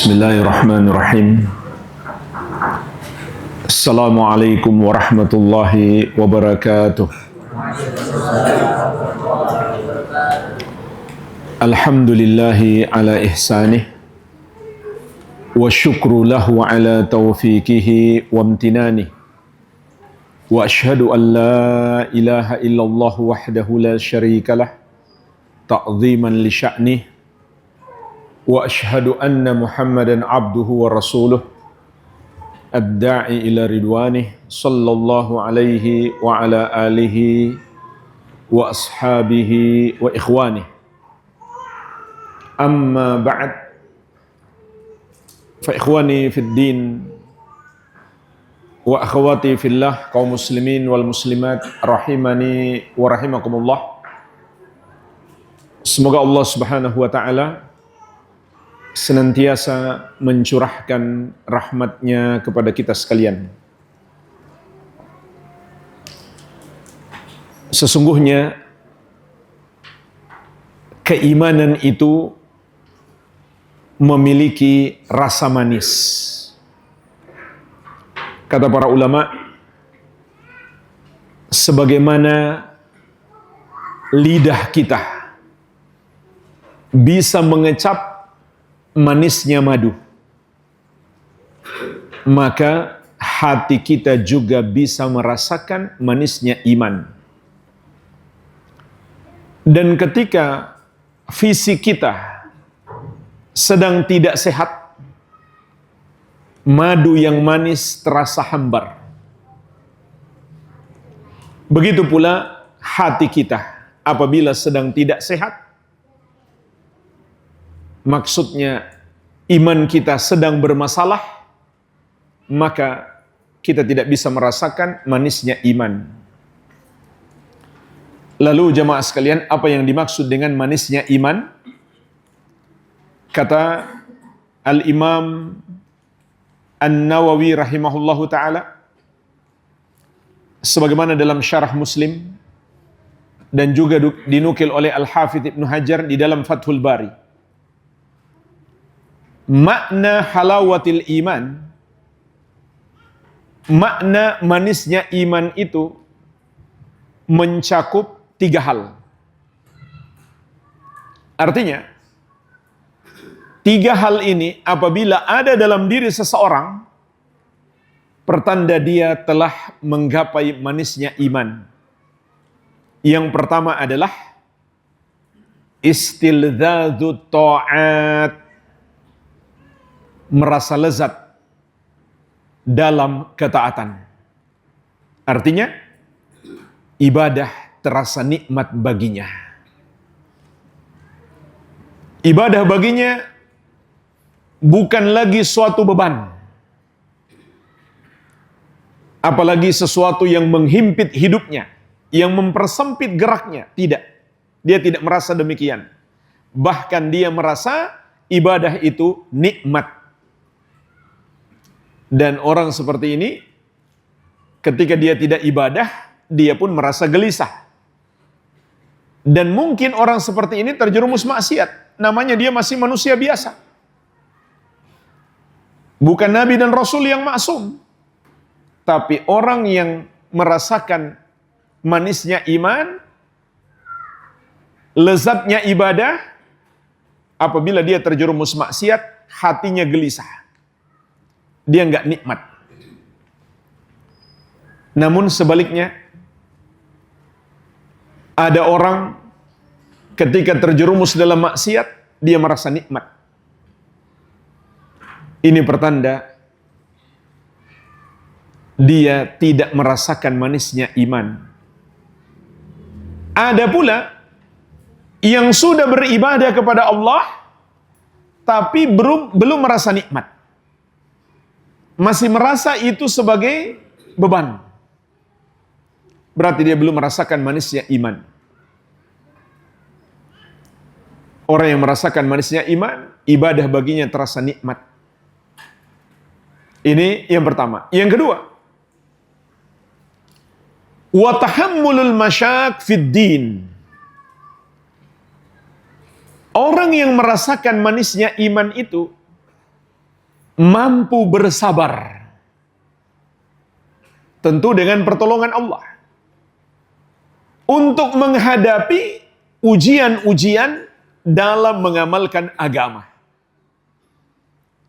Bismillahirrahmanirrahim. Assalamualaikum warahmatullahi wabarakatuh. Alhamdulillahi ala ihsanih wa syukru lahu ala taufiqihi wa amtinanih. Wa ashhadu an la ilaha illallah wahdahu la syarika lah ta'ziman li sya'nih. Wa ashhadu anna Muhammadan abduhu wa rasuluh ad-da'i ila ridwanih sallallahu alaihi wa ala alihi wa ashabihi wa ikhwanih. Amma ba'd, fa ikhwani fid din wa akhwati fillah, kaum muslimin wal muslimat rahimani wa rahimakumullah. Semoga Allah Subhanahu wa taala senantiasa mencurahkan rahmatnya kepada kita sekalian. Sesungguhnya keimanan itu memiliki rasa manis. Kata para ulama, sebagaimana lidah kita bisa mengecap manisnya madu, maka hati kita juga bisa merasakan manisnya iman. Dan ketika fisik kita sedang tidak sehat, madu yang manis terasa hambar. Begitu pula hati kita apabila sedang tidak sehat, maksudnya iman kita sedang bermasalah, maka kita tidak bisa merasakan manisnya iman. Lalu jemaah sekalian, apa yang dimaksud dengan manisnya iman? Kata Al-Imam An-Nawawi rahimahullahu ta'ala, sebagaimana dalam syarah Muslim dan juga dinukil oleh Al-Hafidh Ibnu Hajar di dalam Fathul Bari, makna halawatil iman, makna manisnya iman itu mencakup 3 hal. Artinya 3 hal ini apabila ada dalam diri seseorang, pertanda dia telah menggapai manisnya iman. Yang pertama adalah istildzadzut ta'at, merasa lezat dalam ketaatan. Artinya ibadah terasa nikmat baginya. Ibadah baginya bukan lagi suatu beban, apalagi sesuatu yang menghimpit hidupnya, yang mempersempit geraknya. Tidak, dia tidak merasa demikian. Bahkan dia merasa ibadah itu nikmat. Dan orang seperti ini, ketika dia tidak ibadah, dia pun merasa gelisah. Dan mungkin orang seperti ini terjerumus maksiat. Namanya dia masih manusia biasa. Bukan Nabi dan Rasul yang maksum. Tapi orang yang merasakan manisnya iman, lezatnya ibadah, apabila dia terjerumus maksiat, hatinya gelisah. Dia enggak nikmat. Namun sebaliknya, ada orang ketika terjerumus dalam maksiat, dia merasa nikmat. Ini pertanda dia tidak merasakan manisnya iman. Ada pula yang sudah beribadah kepada Allah, tapi belum merasa nikmat. Masih merasa itu sebagai beban. Berarti dia belum merasakan manisnya iman. Orang yang merasakan manisnya iman, ibadah baginya terasa nikmat. Ini yang pertama. Yang kedua, wa tahammulul masyak fid din. Orang yang merasakan manisnya iman itu mampu bersabar. Tentu dengan pertolongan Allah. Untuk menghadapi ujian-ujian dalam mengamalkan agama.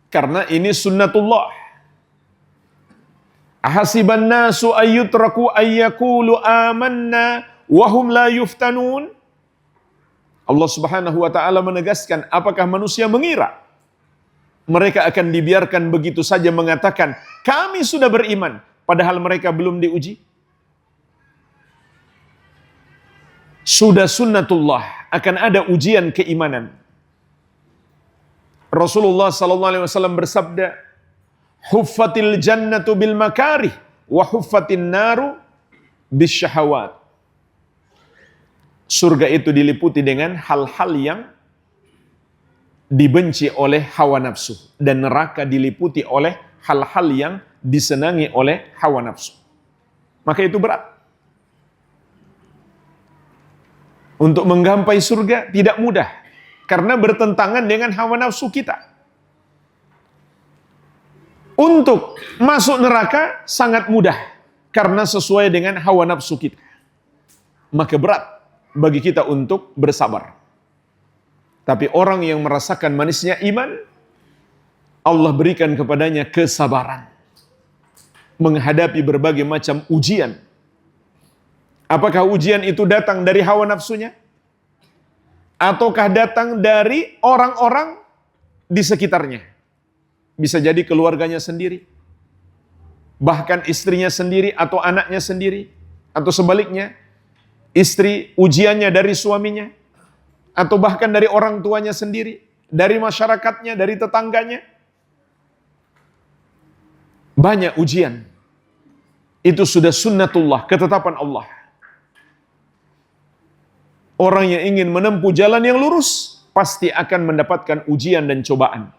Karena ini sunnatullah. Ahasiban nasu ayyutraku ayyakulu amanna wahum la yuftanun. Allah Subhanahu wa taala menegaskan, apakah manusia mengira mereka akan dibiarkan begitu saja mengatakan kami sudah beriman padahal mereka belum diuji? Sudah sunnatullah akan ada ujian keimanan. Rasulullah sallallahu alaihi wasallam bersabda, "Huffatil jannatu bil makarih wa huffatin naru bis syahawat." Surga itu diliputi dengan hal-hal yang dibenci oleh hawa nafsu, dan neraka diliputi oleh hal-hal yang disenangi oleh hawa nafsu. Maka itu berat. Untuk menggapai surga tidak mudah, karena bertentangan dengan hawa nafsu kita. Untuk masuk neraka sangat mudah, karena sesuai dengan hawa nafsu kita. Maka berat bagi kita untuk bersabar. Tapi orang yang merasakan manisnya iman, Allah berikan kepadanya kesabaran menghadapi berbagai macam ujian. Apakah ujian itu datang dari hawa nafsunya? Ataukah datang dari orang-orang di sekitarnya? Bisa jadi keluarganya sendiri, bahkan istrinya sendiri atau anaknya sendiri, atau sebaliknya, istri ujiannya dari suaminya, atau bahkan dari orang tuanya sendiri, dari masyarakatnya, dari tetangganya. Banyak ujian. Itu sudah sunnatullah, ketetapan Allah. Orang yang ingin menempuh jalan yang lurus pasti akan mendapatkan ujian dan cobaan.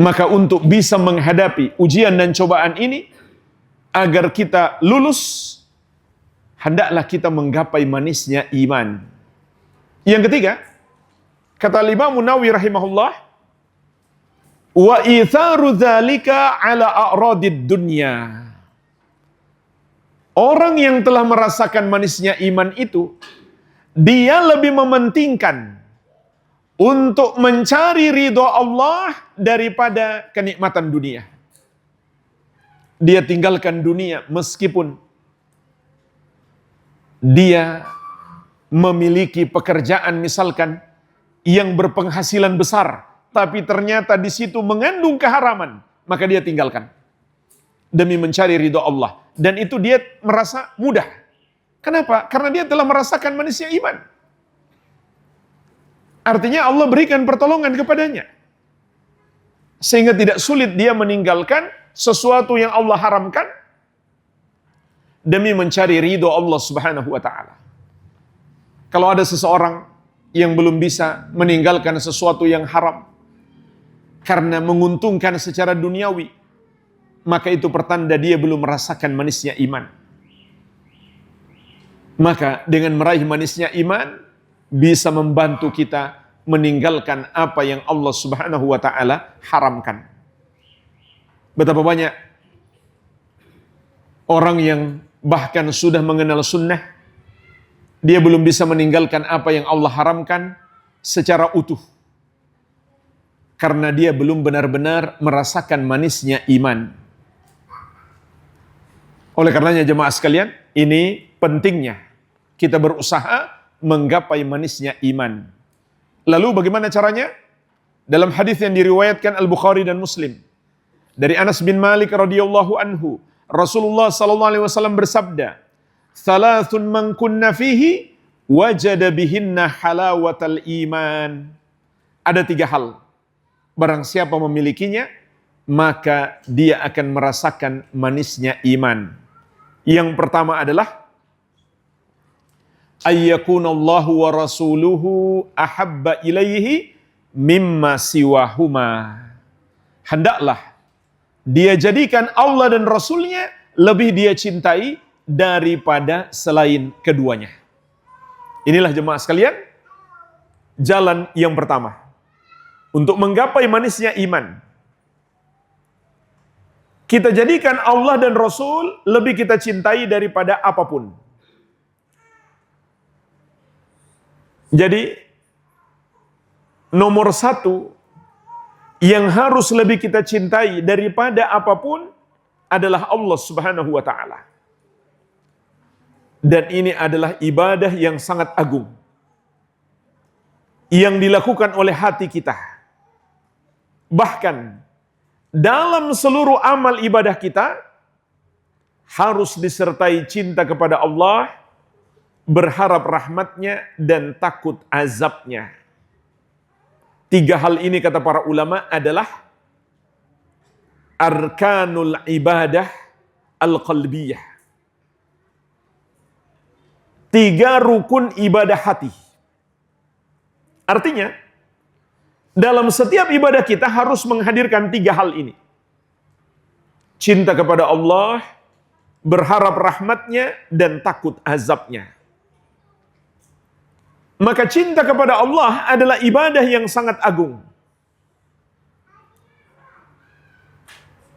Maka untuk bisa menghadapi ujian dan cobaan ini, agar kita lulus, hendaklah kita menggapai manisnya iman. Yang ketiga, kata Imam Nawawi rahimahullah, wa itharu dzalika ala a'radid dunya. Orang yang telah merasakan manisnya iman itu, dia lebih mementingkan untuk mencari ridho Allah daripada kenikmatan dunia. Dia tinggalkan dunia meskipun dia memiliki pekerjaan misalkan yang berpenghasilan besar, tapi ternyata di situ mengandung keharaman, maka dia tinggalkan demi mencari ridho Allah. Dan itu dia merasa mudah. Kenapa? Karena dia telah merasakan manisnya iman. Artinya Allah berikan pertolongan kepadanya, sehingga tidak sulit dia meninggalkan sesuatu yang Allah haramkan demi mencari ridho Allah Subhanahu wa ta'ala. Kalau ada seseorang yang belum bisa meninggalkan sesuatu yang haram karena menguntungkan secara duniawi, maka itu pertanda dia belum merasakan manisnya iman. Maka dengan meraih manisnya iman, bisa membantu kita meninggalkan apa yang Allah Subhanahu wa ta'ala haramkan. Betapa banyak orang yang bahkan sudah mengenal sunnah, dia belum bisa meninggalkan apa yang Allah haramkan secara utuh, karena dia belum benar-benar merasakan manisnya iman. Oleh karenanya jemaah sekalian, ini pentingnya kita berusaha menggapai manisnya iman. Lalu bagaimana caranya? Dalam hadis yang diriwayatkan Al-Bukhari dan Muslim dari Anas bin Malik radhiyallahu anhu, Rasulullah sallallahu alaihi wasallam bersabda, "Thalathun man kunna fihi wajada bihinna halawatal iman." Ada 3 hal. Barang siapa memilikinya, maka dia akan merasakan manisnya iman. Yang pertama adalah ayyakunallahu wa rasuluhu ahabba ilaihi mimma siwahuma. Hendaklah dia jadikan Allah dan Rasulnya lebih dia cintai daripada selain keduanya. Inilah jemaah sekalian jalan yang pertama untuk menggapai manisnya iman. Kita jadikan Allah dan Rasul lebih kita cintai daripada apapun. Jadi nomor satu yang harus lebih kita cintai daripada apapun adalah Allah Subhanahu wa ta'ala. Dan ini adalah ibadah yang sangat agung yang dilakukan oleh hati kita. Bahkan dalam seluruh amal ibadah kita harus disertai cinta kepada Allah, berharap rahmatnya dan takut azabnya. 3 hal ini kata para ulama adalah arkanul ibadah al-qalbiyah. 3 rukun ibadah hati. Artinya, dalam setiap ibadah kita harus menghadirkan 3 hal ini. Cinta kepada Allah, berharap rahmatnya, dan takut azabnya. Maka cinta kepada Allah adalah ibadah yang sangat agung.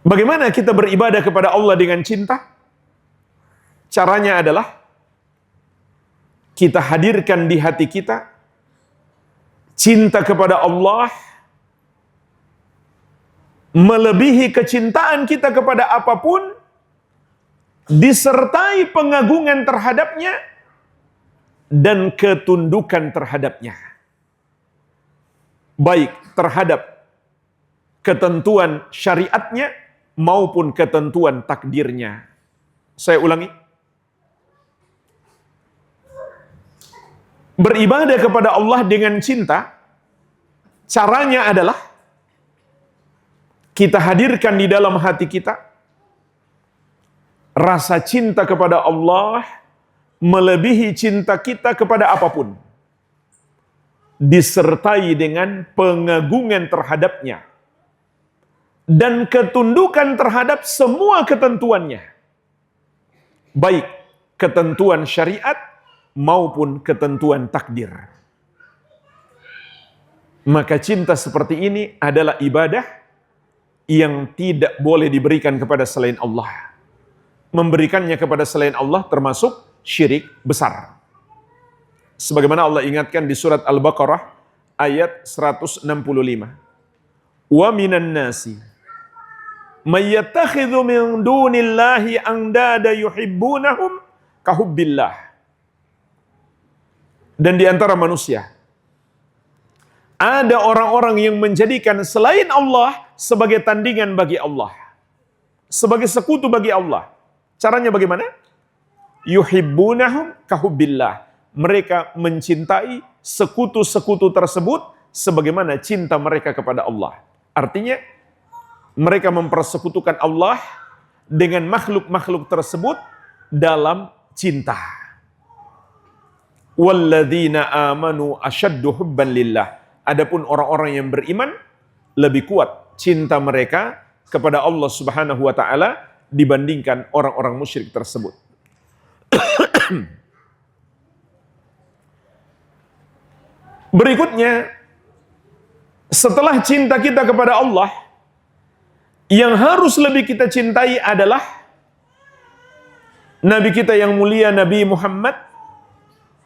Bagaimana kita beribadah kepada Allah dengan cinta? Caranya adalah kita hadirkan di hati kita cinta kepada Allah melebihi kecintaan kita kepada apapun, disertai pengagungan terhadapnya dan ketundukan terhadapnya, baik terhadap ketentuan syariatnya maupun ketentuan takdirnya. Saya ulangi, beribadah kepada Allah dengan cinta, caranya adalah kita hadirkan di dalam hati kita rasa cinta kepada Allah melebihi cinta kita kepada apapun, disertai dengan pengagungan terhadapnya dan ketundukan terhadap semua ketentuannya, baik ketentuan syariat maupun ketentuan takdir. Maka cinta seperti ini adalah ibadah yang tidak boleh diberikan kepada selain Allah. Memberikannya kepada selain Allah termasuk syirik besar. Sebagaimana Allah ingatkan di surat Al-Baqarah ayat 165. Wa minan nasi may yattakhidhu min dunillahi andada yuhibbunahum kahubbillah. Dan di antara manusia ada orang-orang yang menjadikan selain Allah sebagai tandingan bagi Allah, sebagai sekutu bagi Allah. Caranya bagaimana? Yuhibbunahum kahubbillah. Mereka mencintai sekutu-sekutu tersebut sebagaimana cinta mereka kepada Allah. Artinya mereka mempersekutukan Allah dengan makhluk-makhluk tersebut dalam cinta. Walladzina amanu asyaddu hubban lillah. Adapun orang-orang yang beriman lebih kuat cinta mereka kepada Allah Subhanahu wa taala dibandingkan orang-orang musyrik tersebut. Berikutnya, setelah cinta kita kepada Allah, yang harus lebih kita cintai adalah Nabi kita yang mulia, Nabi Muhammad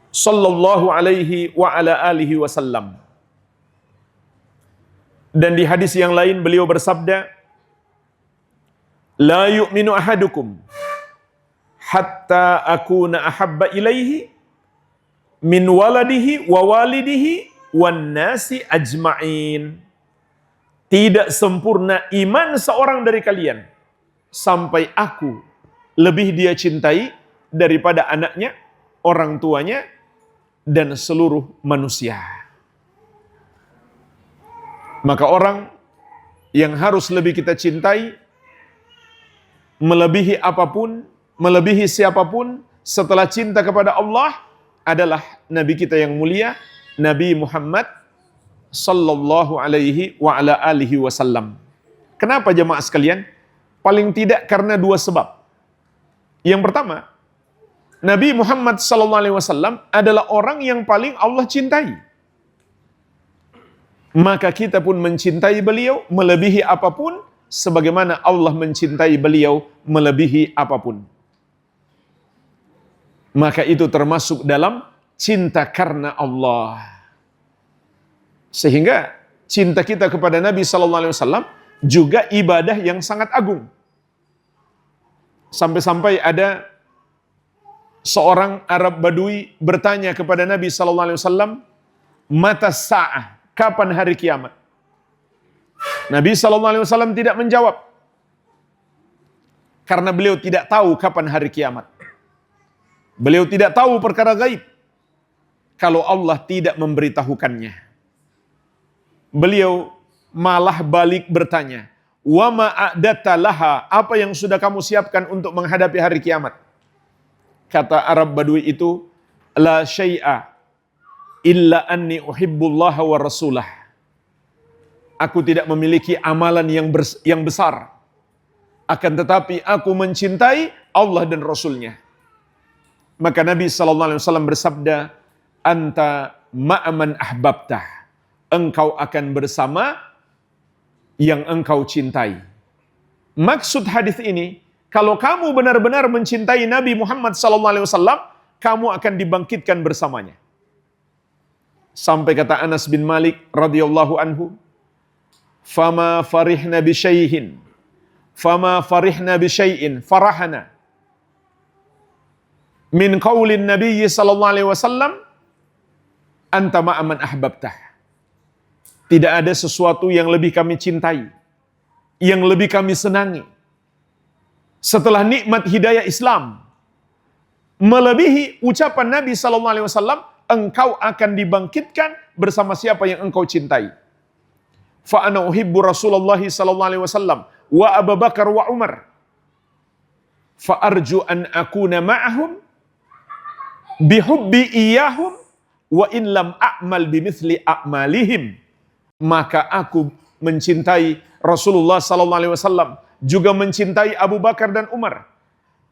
sallallahu alaihi wa ala alihi wasallam. Dan di hadis yang lain beliau bersabda, la yu'minu ahadukum hatta akuna ahabba ilaihi min waladihi wa walidihi wan nasi ajma'in. Tidak sempurna iman seorang dari kalian sampai aku lebih dia cintai daripada anaknya, orang tuanya, dan seluruh manusia. Maka orang yang harus lebih kita cintai melebihi apapun, melebihi siapapun setelah cinta kepada Allah adalah Nabi kita yang mulia, Nabi Muhammad sallallahu alaihi wa ala alihi wasallam. Kenapa jemaah sekalian? Paling tidak karena 2 sebab. Yang pertama, Nabi Muhammad sallallahu alaihi wasallam adalah orang yang paling Allah cintai. maka kita pun mencintai beliau melebihi apapun, sebagaimana Allah mencintai beliau melebihi apapun. Maka itu termasuk dalam cinta karena Allah. Sehingga cinta kita kepada Nabi sallallahu alaihi wasallam juga ibadah yang sangat agung. Sampai-sampai ada seorang Arab Badui bertanya kepada Nabi sallallahu alaihi wasallam, "Mata sa'ah?" Kapan hari kiamat? Nabi sallallahu alaihi wasallam tidak menjawab. Karena beliau tidak tahu kapan hari kiamat. Beliau tidak tahu perkara gaib kalau Allah tidak memberitahukannya. Beliau malah balik bertanya, "Wa ma a'datta laha?" Apa yang sudah kamu siapkan untuk menghadapi hari kiamat? Kata Arab Badui itu, "La syai'a illa anni uhibbullaha wa rasulah." Aku tidak memiliki amalan yang besar. Akan tetapi aku mencintai Allah dan Rasulnya. Maka Nabi SAW bersabda, "Anta ma'aman ahbabtah." Engkau akan bersama yang engkau cintai. Maksud hadis ini, kalau kamu benar-benar mencintai Nabi Muhammad SAW, kamu akan dibangkitkan bersamanya. Sampai kata Anas bin Malik radhiyallahu anhu, "Fama farihna bi syai'in, fama farihna bi syai'in farahana min qaulin Nabi sallallahu alaihi wasallam, anta ma'aman ahbabtah." Tidak ada sesuatu yang lebih kami cintai, yang lebih kami senangi setelah nikmat hidayah Islam, melebihi ucapan Nabi sallallahu alaihi wasallam, engkau akan dibangkitkan bersama siapa yang engkau cintai. Fa ana uhibbu Rasulullah sallallahu alaihi wasallam wa Abu Bakar wa Umar. Fa arju an akuna ma'ahum bihubbi iyahum wa in lam a'mal bimithli a'malihim. Maka aku mencintai Rasulullah sallallahu alaihi wasallam, juga mencintai Abu Bakar dan Umar.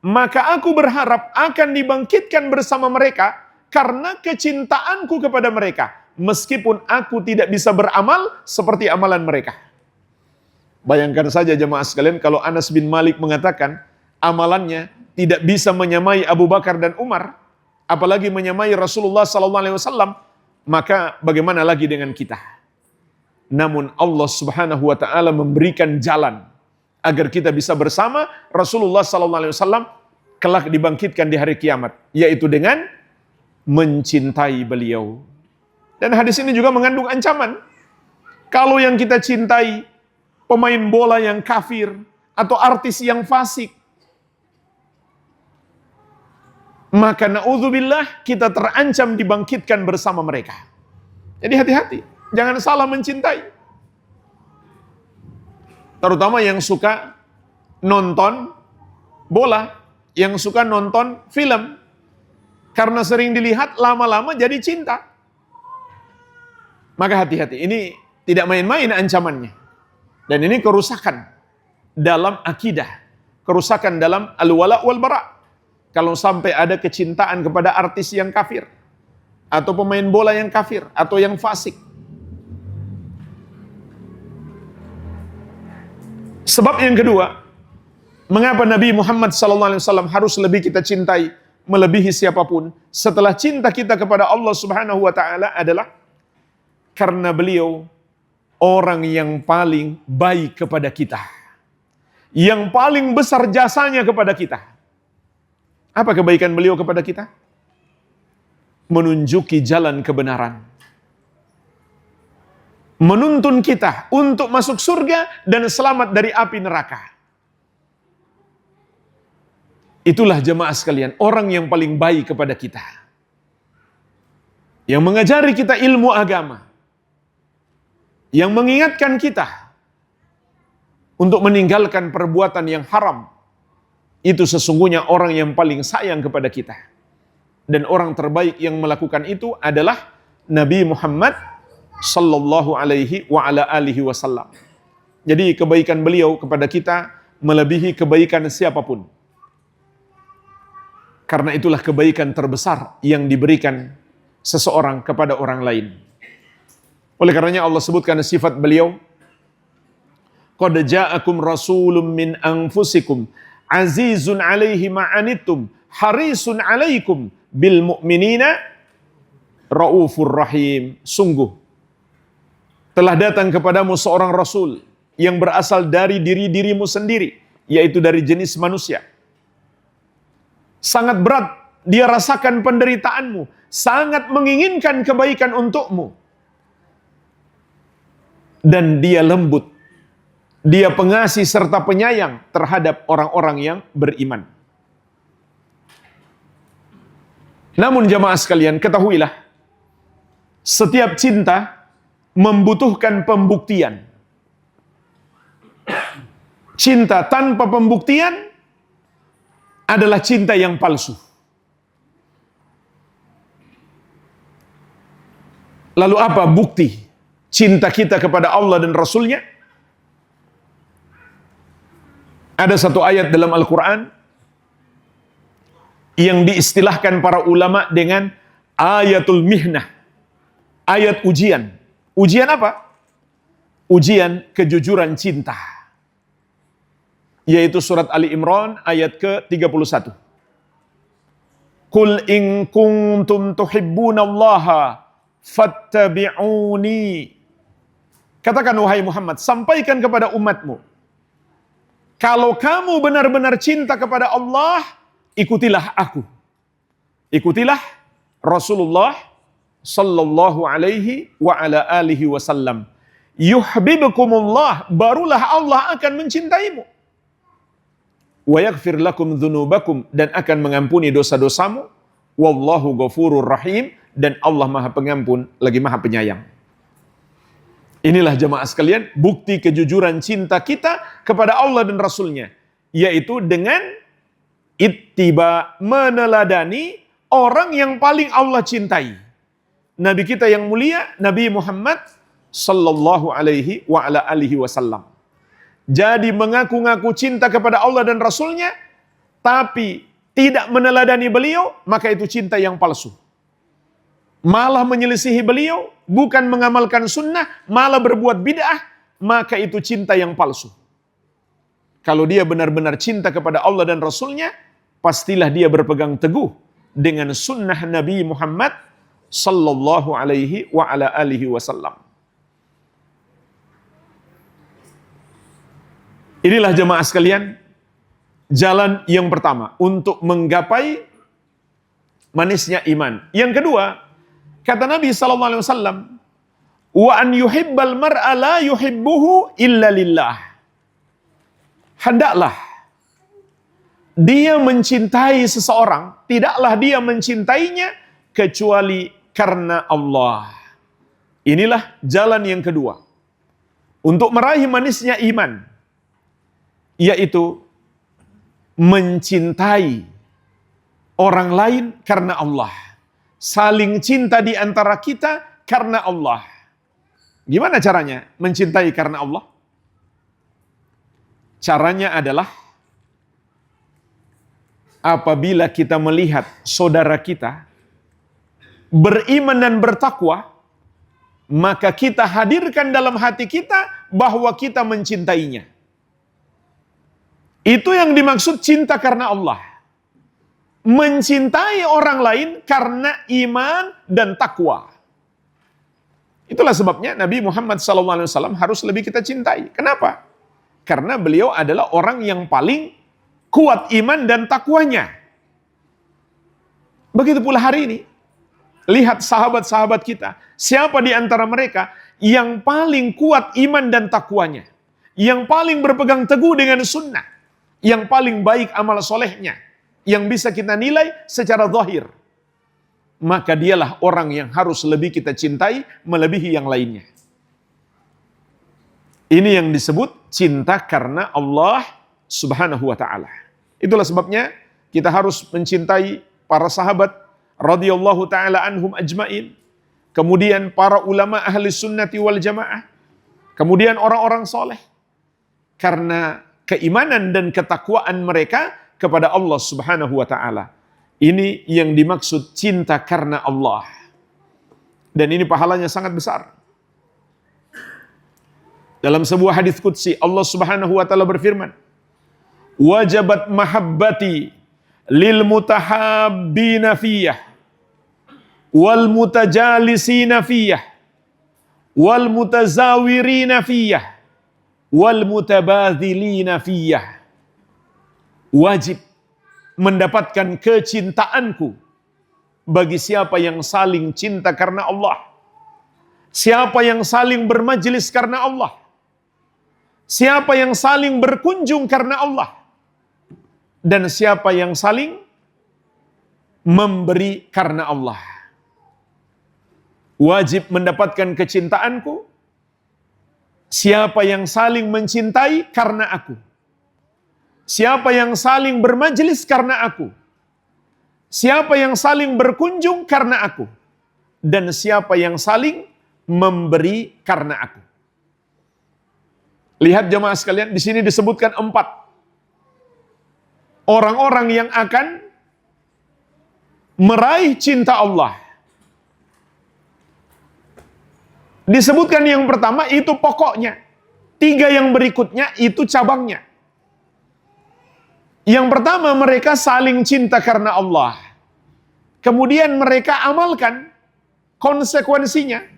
Maka aku berharap akan dibangkitkan bersama mereka karena kecintaanku kepada mereka, meskipun aku tidak bisa beramal seperti amalan mereka. Bayangkan saja jemaah sekalian, kalau Anas bin Malik mengatakan amalannya tidak bisa menyamai Abu Bakar dan Umar, apalagi menyamai Rasulullah SAW, maka bagaimana lagi dengan kita? Namun Allah Subhanahu wa taala memberikan jalan agar kita bisa bersama Rasulullah SAW kelak dibangkitkan di hari kiamat, yaitu dengan mencintai beliau. Dan hadis ini juga mengandung ancaman. Kalau yang kita cintai pemain bola yang kafir atau artis yang fasik, maka na'udzubillah kita terancam dibangkitkan bersama mereka. Jadi hati-hati, jangan salah mencintai. Terutama yang suka nonton bola, yang suka nonton film. Karena sering dilihat, lama-lama jadi cinta. Maka hati-hati, ini tidak main-main ancamannya. Dan ini kerusakan dalam akidah, kerusakan dalam al-wala wal bara. Kalau sampai ada kecintaan kepada artis yang kafir, atau pemain bola yang kafir, atau yang fasik. Sebab yang kedua, mengapa Nabi Muhammad SAW harus lebih kita cintai, melebihi siapapun, setelah cinta kita kepada Allah Subhanahu wa taala adalah karena beliau orang yang paling baik kepada kita, yang paling besar jasanya kepada kita. Apa kebaikan beliau kepada kita? Menunjuki jalan kebenaran, menuntun kita untuk masuk surga dan selamat dari api neraka. Itulah jemaah sekalian, orang yang paling baik kepada kita, yang mengajari kita ilmu agama, yang mengingatkan kita untuk meninggalkan perbuatan yang haram. Itu sesungguhnya orang yang paling sayang kepada kita. Dan orang terbaik yang melakukan itu adalah Nabi Muhammad sallallahu alaihi wa ala alihi wasallam. Jadi kebaikan beliau kepada kita melebihi kebaikan siapapun. Karena itulah kebaikan terbesar yang diberikan seseorang kepada orang lain. Oleh karenanya Allah sebutkan sifat beliau, qad ja'akum rasulun min anfusikum azizun 'alaihi ma'anittum harisun 'alaikum bil mu'minina raufur rahim. Sungguh telah datang kepadamu seorang rasul yang berasal dari diri-dirimu sendiri, yaitu dari jenis manusia. Sangat berat dia rasakan penderitaanmu, sangat menginginkan kebaikan untukmu. Dan dia lembut, dia pengasih serta penyayang terhadap orang-orang yang beriman. Namun jamaah sekalian, ketahuilah, setiap cinta membutuhkan pembuktian. Cinta tanpa pembuktian adalah cinta yang palsu. Lalu apa bukti cinta kita kepada Allah dan Rasul-Nya? Ada satu ayat dalam Al-Quran yang diistilahkan para ulama dengan ayatul mihnah, ayat ujian. Ujian apa? Ujian kejujuran cinta. Yaitu surat Ali Imran ayat ke-31. Qul in kuntum tuhibbunallaha fattabi'uni. Katakan wahai Muhammad, sampaikan kepada umatmu, kalau kamu benar-benar cinta kepada Allah, ikutilah aku. Ikutilah Rasulullah sallallahu alaihi wa ala alihi wasallam. Yuhibbukumullah, barulah Allah akan mencintaimu. Wa yaghfir lakum dzunubakum, dan akan mengampuni dosa-dosamu. Wallahu ghafurur rahim, dan Allah Maha Pengampun lagi Maha Penyayang. Inilah jemaah sekalian bukti kejujuran cinta kita kepada Allah dan Rasul-Nya, yaitu dengan ittiba, meneladani orang yang paling Allah cintai. Nabi kita yang mulia, Nabi Muhammad sallallahu alaihi wa ala alihi wasallam. Jadi mengaku-ngaku cinta kepada Allah dan Rasul-Nya, tapi tidak meneladani beliau, maka itu cinta yang palsu. Malah menyelisihi beliau, bukan mengamalkan sunnah, malah berbuat bid'ah, maka itu cinta yang palsu. Kalau dia benar-benar cinta kepada Allah dan Rasul-Nya, pastilah dia berpegang teguh dengan sunnah Nabi Muhammad sallallahu alaihi wa ala alihi wasallam. Inilah jemaah sekalian, jalan yang pertama untuk menggapai manisnya iman. Yang kedua, kata Nabi sallallahu alaihi wasallam, wa an yuhibbal mar'a la yuhibbuhu illa lillah. Hendaklah dia mencintai seseorang, tidaklah dia mencintainya kecuali karena Allah. Inilah jalan yang kedua untuk meraih manisnya iman, yaitu mencintai orang lain karena Allah. Saling cinta di antara kita karena Allah. Gimana caranya mencintai karena Allah? Caranya adalah apabila kita melihat saudara kita beriman dan bertakwa, maka kita hadirkan dalam hati kita bahwa kita mencintainya. Itu yang dimaksud cinta karena Allah. Mencintai orang lain karena iman dan takwa. Itulah sebabnya Nabi Muhammad SAW harus lebih kita cintai. Kenapa? Karena beliau adalah orang yang paling kuat iman dan takwanya. Begitu pula hari ini. Lihat sahabat-sahabat kita. Siapa di antara mereka yang paling kuat iman dan takwanya? Yang paling berpegang teguh dengan sunnah? Yang paling baik amal solehnya? Yang bisa kita nilai secara zahir? Maka dialah orang yang harus lebih kita cintai melebihi yang lainnya. Ini yang disebut cinta karena Allah Subhanahu wa ta'ala. Itulah sebabnya kita harus mencintai para sahabat radhiyallahu ta'ala anhum ajmain. Kemudian para ulama ahli sunnati wal jamaah. Kemudian orang-orang soleh. Karena keimanan dan ketakwaan mereka kepada Allah Subhanahu wa ta'ala. Ini yang dimaksud cinta karena Allah. Dan ini pahalanya sangat besar. Dalam sebuah hadis qudsi Allah Subhanahu wa taala berfirman, "Wajabat mahabbati lil mutahabbina fiyah wal mutajalisina fiyah wal mutazawirina fiyah wal mutabadzilina fiyah." Wajib mendapatkan kecintaanku bagi siapa yang saling cinta karena Allah, siapa yang saling bermajlis karena Allah, siapa yang saling berkunjung karena Allah, dan siapa yang saling memberi karena Allah. Wajib mendapatkan kecintaanku siapa yang saling mencintai karena aku, siapa yang saling bermajlis karena aku, siapa yang saling berkunjung karena aku, dan siapa yang saling memberi karena aku. Lihat jemaah sekalian, di sini disebutkan 4 orang-orang yang akan meraih cinta Allah. Disebutkan yang pertama itu pokoknya, 3 yang berikutnya itu cabangnya. Yang pertama, mereka saling cinta karena Allah. Kemudian mereka amalkan konsekuensinya.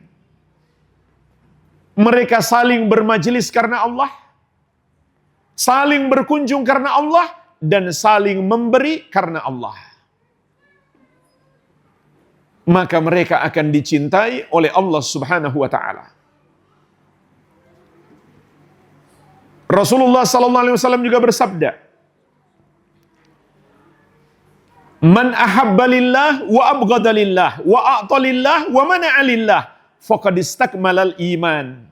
Mereka saling bermajelis karena Allah, saling berkunjung karena Allah, dan saling memberi karena Allah. Maka mereka akan dicintai oleh Allah Subhanahu wa taala. Rasulullah sallallahu alaihi wasallam juga bersabda, "Man ahabba lillah wa abghada lillah wa a'ta lillah wa mana'a lillah faqad istakmalal iman."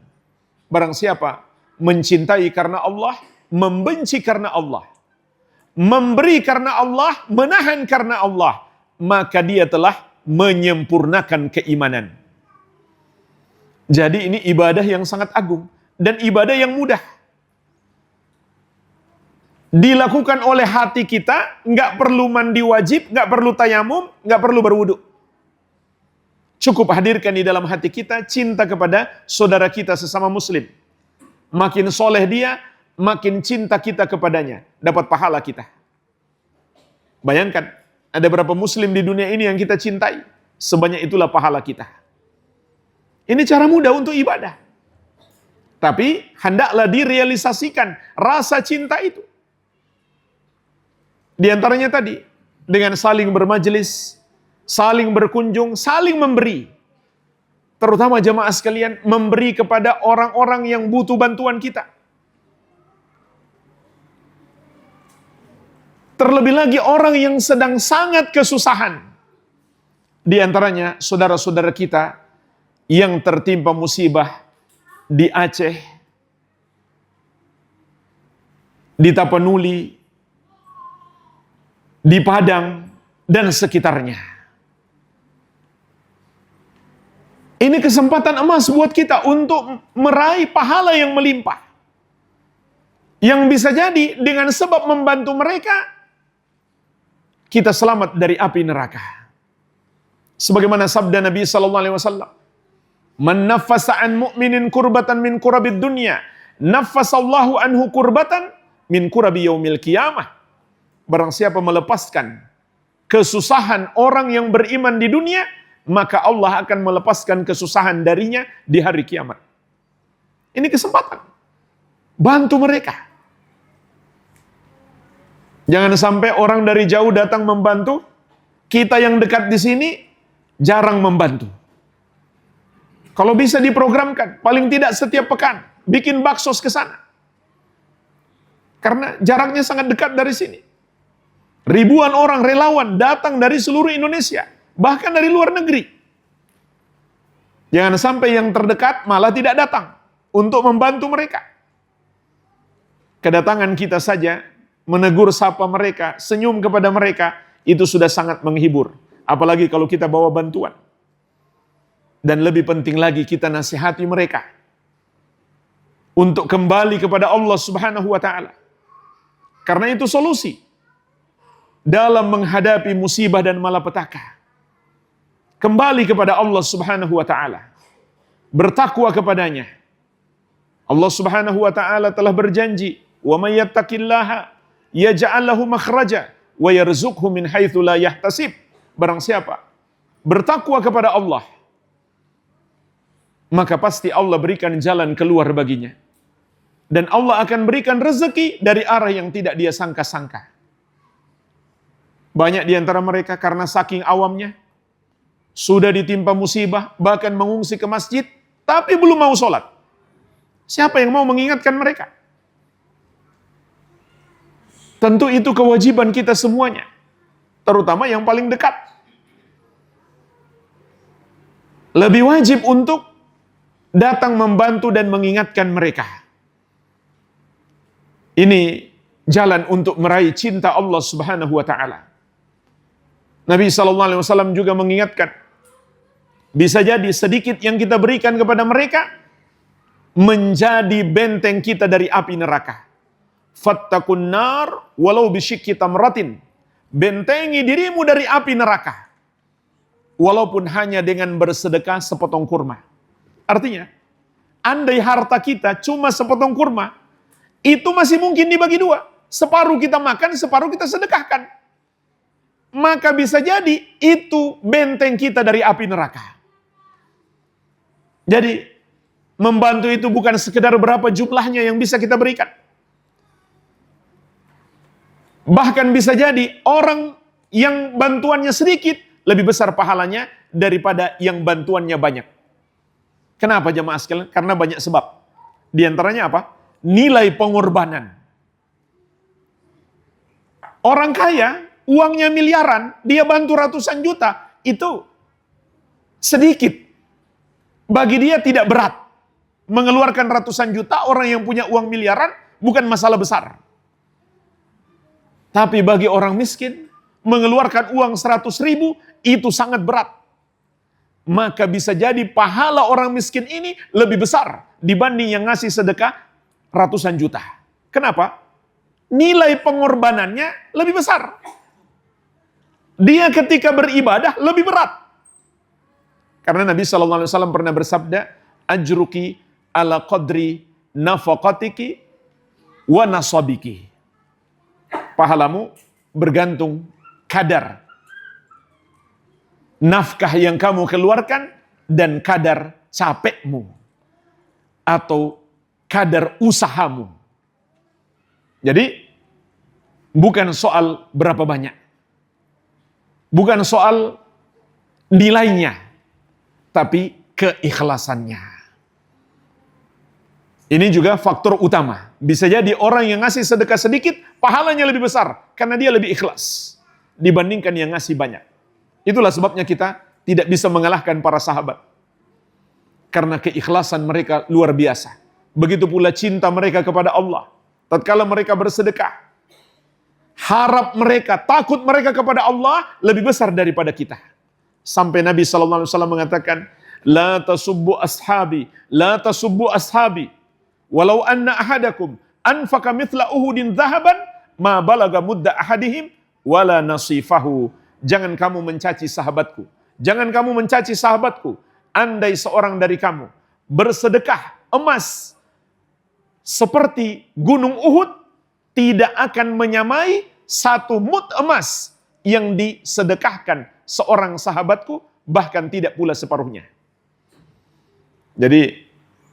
Barang siapa mencintai karena Allah, membenci karena Allah, memberi karena Allah, menahan karena Allah, maka dia telah menyempurnakan keimanan. Jadi ini ibadah yang sangat agung dan ibadah yang mudah. Dilakukan oleh hati kita, nggak perlu mandi wajib, nggak perlu tayamum, nggak perlu berwudu. Cukup hadirkan di dalam hati kita cinta kepada saudara kita sesama muslim. Makin soleh dia, makin cinta kita kepadanya, dapat pahala kita. Bayangkan, ada berapa muslim di dunia ini yang kita cintai, sebanyak itulah pahala kita. Ini cara mudah untuk ibadah. Tapi hendaklah direalisasikan rasa cinta itu. Di antaranya tadi, dengan saling bermajelis, saling berkunjung, saling memberi. Terutama jemaah sekalian, memberi kepada orang-orang yang butuh bantuan kita. Terlebih lagi orang yang sedang sangat kesusahan. Di antaranya saudara-saudara kita yang tertimpa musibah di Aceh, di Tapanuli, di Padang, dan sekitarnya. Ini kesempatan emas buat kita untuk meraih pahala yang melimpah. Yang bisa jadi dengan sebab membantu mereka, kita selamat dari api neraka. Sebagaimana sabda Nabi SAW, "Man naffasa an mu'minin kurbatan min kurabid dunya, naffasallahu anhu kurbatan min kurabi yaumil qiyamah." Barang siapa melepaskan kesusahan orang yang beriman di dunia, maka Allah akan melepaskan kesusahan darinya di hari kiamat. Ini kesempatan. Bantu mereka. Jangan sampai orang dari jauh datang membantu, kita yang dekat di sini jarang membantu. Kalau bisa diprogramkan, paling tidak setiap pekan, bikin baksos ke sana. Karena jaraknya sangat dekat dari sini. Ribuan orang relawan datang dari seluruh Indonesia, bahkan dari luar negeri. Jangan sampai yang terdekat malah tidak datang untuk membantu mereka. Kedatangan kita saja, menegur sapa mereka, senyum kepada mereka, itu sudah sangat menghibur. Apalagi kalau kita bawa bantuan. Dan lebih penting lagi kita nasihati mereka untuk kembali kepada Allah Subhanahu wa taala. Karena itu solusi dalam menghadapi musibah dan malapetaka. Kembali kepada Allah Subhanahu wa taala. Bertakwa kepadanya. Allah Subhanahu wa taala telah berjanji, "Wa may yattaqillaha yaj'al lahu makhraja wa yarzuqhu min haitsu la yahtasib." Barang siapa bertakwa kepada Allah, maka pasti Allah berikan jalan keluar baginya. Dan Allah akan berikan rezeki dari arah yang tidak dia sangka-sangka. Banyak di antara mereka karena saking awamnya, sudah ditimpa musibah, bahkan mengungsi ke masjid, tapi belum mau sholat. Siapa yang mau mengingatkan mereka? Tentu itu kewajiban kita semuanya, terutama yang paling dekat. Lebih wajib untuk datang membantu dan mengingatkan mereka. Ini jalan untuk meraih cinta Allah Subhanahu wa taala. Nabi SAW juga mengingatkan, bisa jadi sedikit yang kita berikan kepada mereka menjadi benteng kita dari api neraka. Fattakun nar walau bisyikki tamratin. Bentengi dirimu dari api neraka, walaupun hanya dengan bersedekah sepotong kurma. Artinya, andai harta kita cuma sepotong kurma, itu masih mungkin dibagi dua. Separuh kita makan, separuh kita sedekahkan. Maka bisa jadi itu benteng kita dari api neraka. Jadi, membantu itu bukan sekedar berapa jumlahnya yang bisa kita berikan. Bahkan bisa jadi orang yang bantuannya sedikit lebih besar pahalanya daripada yang bantuannya banyak. Kenapa jemaah sekalian? Karena banyak sebab. Di antaranya apa? Nilai pengorbanan. Orang kaya, uangnya miliaran, dia bantu ratusan juta, itu sedikit. Bagi dia tidak berat. Mengeluarkan ratusan juta, orang yang punya uang miliaran, bukan masalah besar. Tapi bagi orang miskin, mengeluarkan uang 100.000, itu sangat berat. Maka bisa jadi pahala orang miskin ini lebih besar dibanding yang ngasih sedekah ratusan juta. Kenapa? Nilai pengorbanannya lebih besar. Dia ketika beribadah lebih berat. Karena Nabi SAW pernah bersabda, ajruki ala qadri nafaqatiki wa nasabiki. Pahalamu bergantung kadar nafkah yang kamu keluarkan dan kadar capekmu atau kadar usahamu. Jadi bukan soal berapa banyak, bukan soal nilainya, tapi keikhlasannya. Ini juga faktor utama. Bisa jadi orang yang ngasih sedekah sedikit, pahalanya lebih besar. Karena dia lebih ikhlas dibandingkan yang ngasih banyak. Itulah sebabnya kita tidak bisa mengalahkan para sahabat. Karena keikhlasan mereka luar biasa. Begitu pula cinta mereka kepada Allah. Tatkala mereka bersedekah, harap mereka, takut mereka kepada Allah lebih besar daripada kita. Sampai Nabi SAW mengatakan, La tasubbu ashabi, la tasubbu ashabi. Walau anna ahadakum anfaqa mithla uhudin dhahaban ma balaga mudda ahadihim wala nasifahu. Jangan kamu mencaci sahabatku. Jangan kamu mencaci sahabatku. Andai seorang dari kamu bersedekah emas seperti gunung Uhud, tidak akan menyamai satu mud emas yang disedekahkan seorang sahabatku, bahkan tidak pula separuhnya. Jadi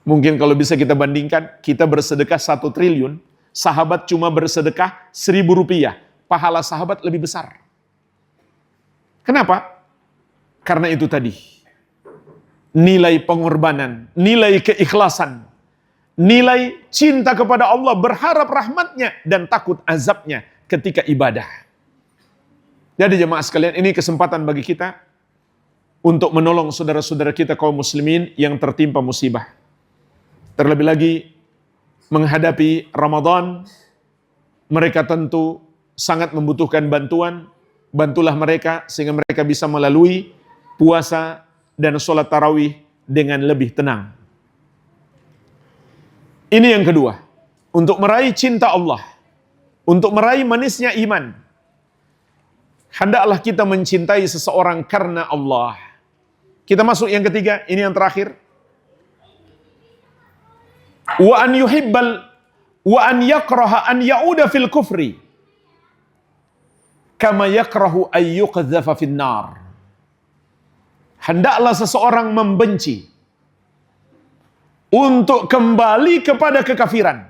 mungkin kalau bisa kita bandingkan, kita bersedekah 1 triliun, sahabat cuma bersedekah 1.000 rupiah. Pahala sahabat lebih besar. Kenapa? Karena itu tadi. Nilai pengorbanan, nilai keikhlasan, nilai cinta kepada Allah, berharap rahmatnya dan takut azabnya ketika ibadah. Jadi jemaah sekalian, ini kesempatan bagi kita untuk menolong saudara-saudara kita kaum muslimin yang tertimpa musibah. Terlebih lagi menghadapi Ramadan, mereka tentu sangat membutuhkan bantuan. Bantulah mereka sehingga mereka bisa melalui puasa dan sholat tarawih dengan lebih tenang. Ini yang kedua, untuk meraih cinta Allah, untuk meraih manisnya iman, hendaklah kita mencintai seseorang karena Allah. Kita masuk yang ketiga, ini yang terakhir. wa an yuhibbal wa an yakraha an yauda fil kufri kama yakrahu ay yuqdhafa fin nar. Hendaklah seseorang membenci untuk kembali kepada kekafiran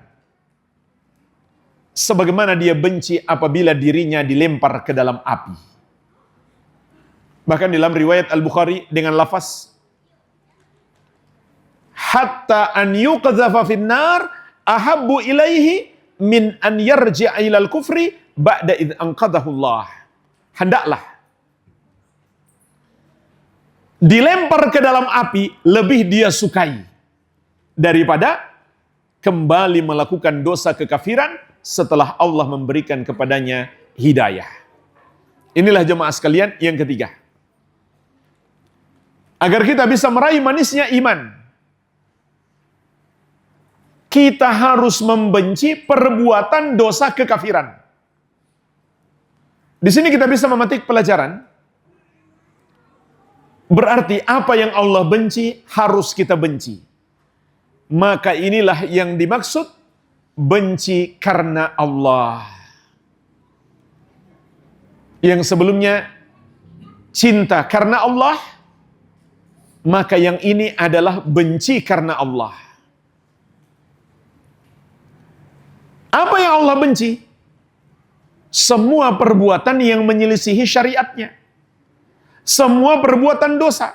sebagaimana dia benci apabila dirinya dilempar ke dalam api. Bahkan dalam riwayat Al-Bukhari dengan lafaz hatta an yuqdhafa fin nar ahabbu ilaihi min an yarji'a ilal kufri ba'da id anqadahu Allah. Hendaklah dilempar ke dalam api lebih dia sukai daripada kembali melakukan dosa kekafiran setelah Allah memberikan kepadanya hidayah. Inilah jemaah sekalian yang ketiga. Agar kita bisa meraih manisnya iman, kita harus membenci perbuatan dosa kekafiran. Di sini kita bisa memetik pelajaran. Berarti apa yang Allah benci harus kita benci. Maka inilah yang dimaksud benci karena Allah. Yang sebelumnya cinta karena Allah, maka yang ini adalah benci karena Allah. Apa yang Allah benci? Semua perbuatan yang menyelisihi syariatnya. Semua perbuatan dosa.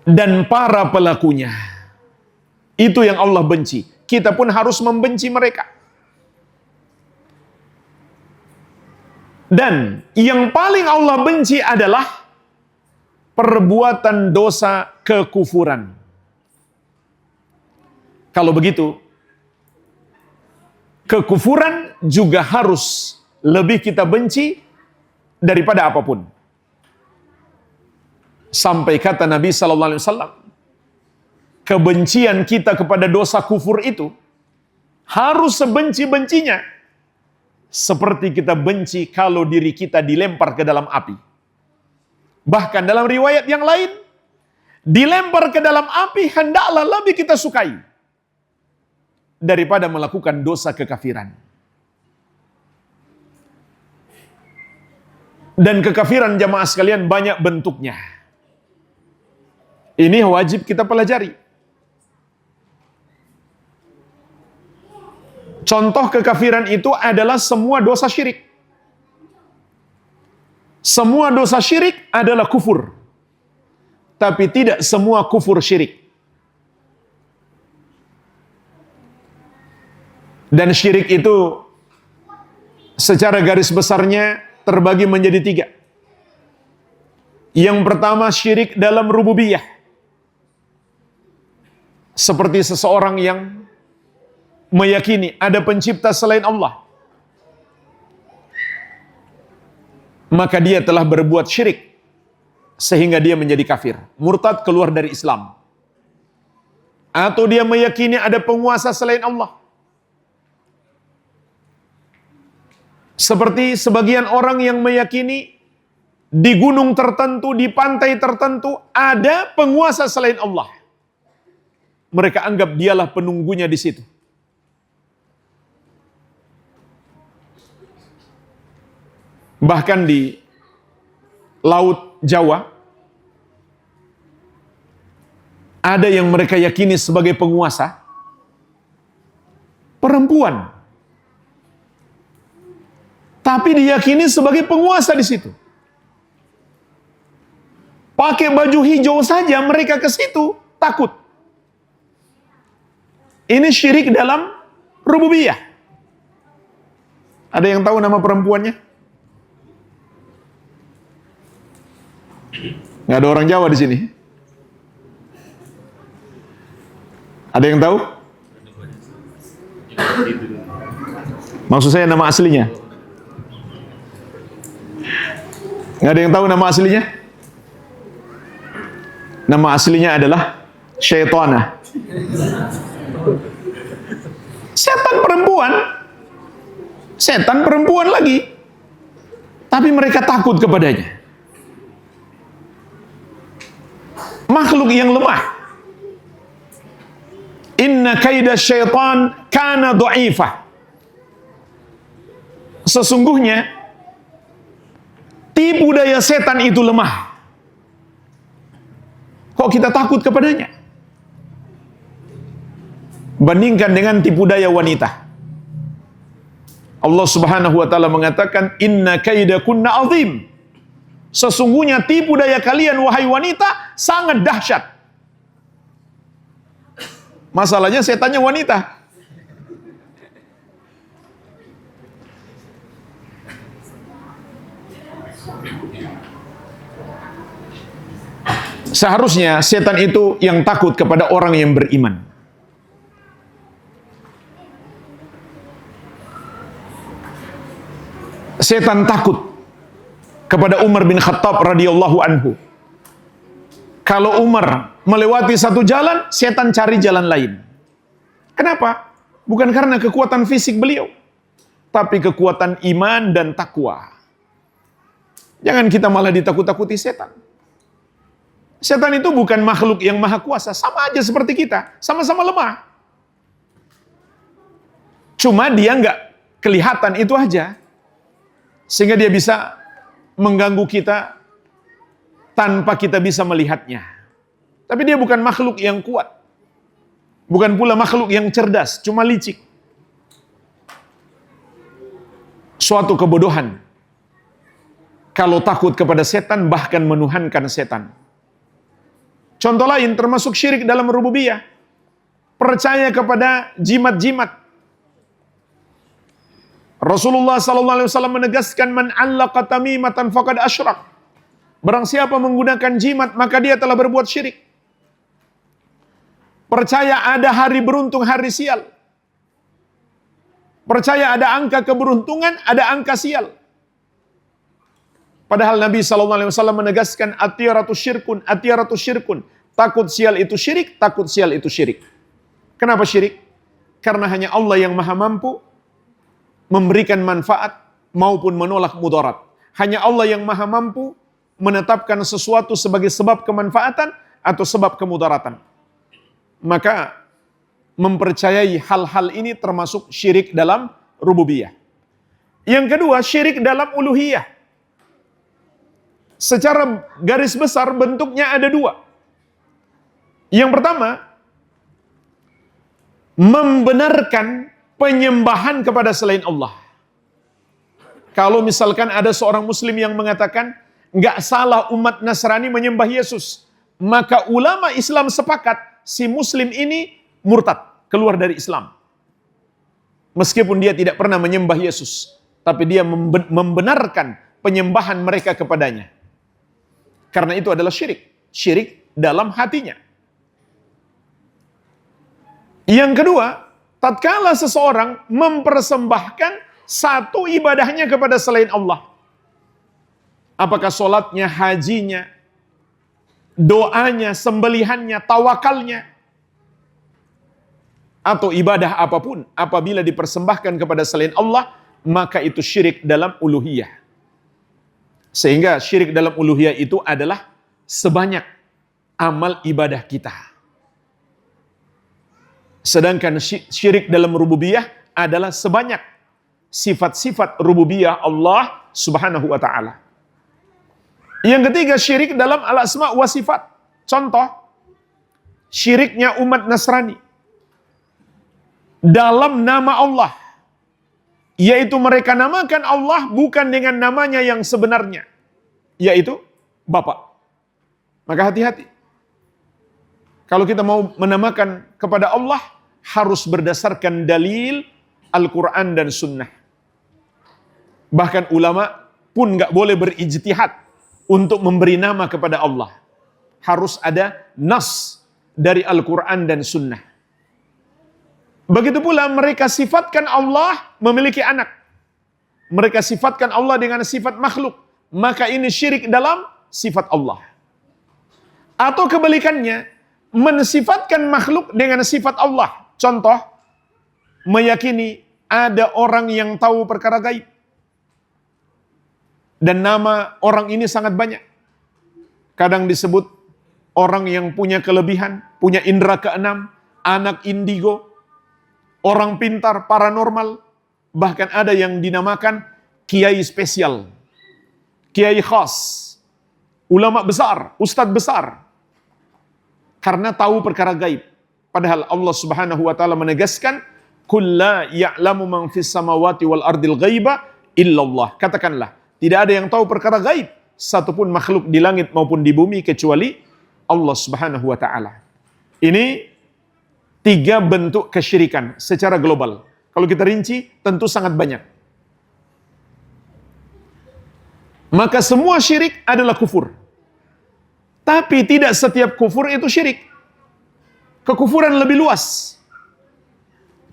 Dan para pelakunya. Itu yang Allah benci. Kita pun harus membenci mereka. Dan yang paling Allah benci adalah perbuatan dosa kekufuran. Kalau begitu, kekufuran juga harus lebih kita benci daripada apapun. Sampai kata Nabi sallallahu alaihi wasallam, kebencian kita kepada dosa kufur itu harus sebenci-bencinya seperti kita benci kalau diri kita dilempar ke dalam api. Bahkan dalam riwayat yang lain, dilempar ke dalam api hendaklah lebih kita sukai daripada melakukan dosa kekafiran. Dan kekafiran jamaah sekalian banyak bentuknya. Ini wajib kita pelajari. Contoh kekafiran itu adalah semua dosa syirik. Semua dosa syirik adalah kufur. Tapi tidak semua kufur syirik. Dan syirik itu secara garis besarnya terbagi menjadi 3. Yang pertama syirik dalam rububiyah. Seperti seseorang yang meyakini ada pencipta selain Allah. Maka dia telah berbuat syirik sehingga dia menjadi kafir, murtad, keluar dari Islam. Atau dia meyakini ada penguasa selain Allah. Seperti sebagian orang yang meyakini di gunung tertentu, di pantai tertentu ada penguasa selain Allah. Mereka anggap dialah penunggunya di situ. Bahkan di Laut Jawa ada yang mereka yakini sebagai penguasa perempuan. Tapi diyakini sebagai penguasa di situ. Pakai baju hijau saja mereka ke situ takut. Ini syirik dalam rububiyah. Ada yang tahu nama perempuannya? Nggak ada orang Jawa di sini. Ada yang tahu? Maksud saya nama aslinya. Nggak ada yang tahu nama aslinya? Nama aslinya adalah Syaitana. Setan perempuan. Setan perempuan lagi. Tapi mereka takut kepadanya. Makhluk yang lemah. Inna kaida syaitan kana dha'ifah. Sesungguhnya tipu daya setan itu lemah. Kok kita takut kepadanya? Bandingkan dengan tipu daya wanita. Allah Subhanahu wa taala mengatakan inna kaidakunna azim. Sesungguhnya tipu daya kalian wahai wanita sangat dahsyat. Masalahnya setannya wanita. Seharusnya setan itu yang takut kepada orang yang beriman. Setan takut kepada Umar bin Khattab radhiyallahu anhu. Kalau Umar melewati satu jalan, setan cari jalan lain. Kenapa? Bukan karena kekuatan fisik beliau, tapi kekuatan iman dan takwa. Jangan kita malah ditakut-takuti setan. Setan itu bukan makhluk yang maha kuasa, sama aja seperti kita, sama-sama lemah. Cuma dia nggak kelihatan itu aja, sehingga dia bisa mengganggu kita tanpa kita bisa melihatnya. Tapi dia bukan makhluk yang kuat, bukan pula makhluk yang cerdas, cuma licik. Suatu kebodohan kalau takut kepada setan, bahkan menuhankan setan. Contoh lain termasuk syirik dalam rububiyah. Percaya kepada jimat-jimat. Rasulullah SAW menegaskan man 'allaqa tamimatan faqad asyrak. Barang siapa menggunakan jimat maka dia telah berbuat syirik. Percaya ada hari beruntung, hari sial. Percaya ada angka keberuntungan, ada angka sial. Padahal Nabi SAW menegaskan atiyaratu syirkun. Takut sial itu syirik, takut sial itu syirik. Kenapa syirik? Karena hanya Allah yang maha mampu memberikan manfaat maupun menolak mudarat. Hanya Allah yang maha mampu menetapkan sesuatu sebagai sebab kemanfaatan atau sebab kemudaratan. Maka mempercayai hal-hal ini termasuk syirik dalam rububiyah. Yang kedua, syirik dalam uluhiyah. Secara garis besar bentuknya ada dua. Yang pertama, membenarkan penyembahan kepada selain Allah. Kalau misalkan ada seorang muslim yang mengatakan, nggak salah umat Nasrani menyembah Yesus, maka ulama Islam sepakat si muslim ini murtad, keluar dari Islam. Meskipun dia tidak pernah menyembah Yesus, tapi dia membenarkan penyembahan mereka kepadanya. Karena itu adalah syirik. Syirik dalam hatinya. Yang kedua, tatkala seseorang mempersembahkan satu ibadahnya kepada selain Allah. Apakah sholatnya, hajinya, doanya, sembelihannya, tawakalnya, atau ibadah apapun, apabila dipersembahkan kepada selain Allah, maka itu syirik dalam uluhiyah. Sehingga syirik dalam uluhiyah itu adalah sebanyak amal ibadah kita. Sedangkan syirik dalam rububiyah adalah sebanyak sifat-sifat rububiyah Allah Subhanahu wa ta'ala. Yang ketiga, syirik dalam al-asma wa sifat. Contoh, syiriknya umat Nasrani dalam nama Allah, yaitu mereka namakan Allah bukan dengan namanya yang sebenarnya, yaitu Bapa. Maka hati-hati. Kalau kita mau menamakan kepada Allah, harus berdasarkan dalil Al-Quran dan Sunnah. Bahkan ulama pun nggak boleh berijtihad untuk memberi nama kepada Allah. Harus ada nas dari Al-Quran dan Sunnah. Begitu pula mereka sifatkan Allah memiliki anak. Mereka sifatkan Allah dengan sifat makhluk. Maka ini syirik dalam sifat Allah. Atau kebalikannya, mensifatkan makhluk dengan sifat Allah. Contoh, meyakini ada orang yang tahu perkara gaib. Dan nama orang ini sangat banyak. Kadang disebut orang yang punya kelebihan, punya indera keenam, anak indigo, orang pintar, paranormal, bahkan ada yang dinamakan kiai spesial, kiai khas, ulama besar, ustadz besar, karena tahu perkara gaib. Padahal Allah Subhanahu wa taala menegaskan, "Qul la ya'lamu man fis samawati wal ardil ghaiba illallah." Katakanlah, tidak ada yang tahu perkara gaib satupun makhluk di langit maupun di bumi kecuali Allah Subhanahu wa taala. Ini 3 bentuk kesyirikan secara global. Kalau kita rinci, tentu sangat banyak. Maka semua syirik adalah kufur. Tapi tidak setiap kufur itu syirik. Kekufuran lebih luas.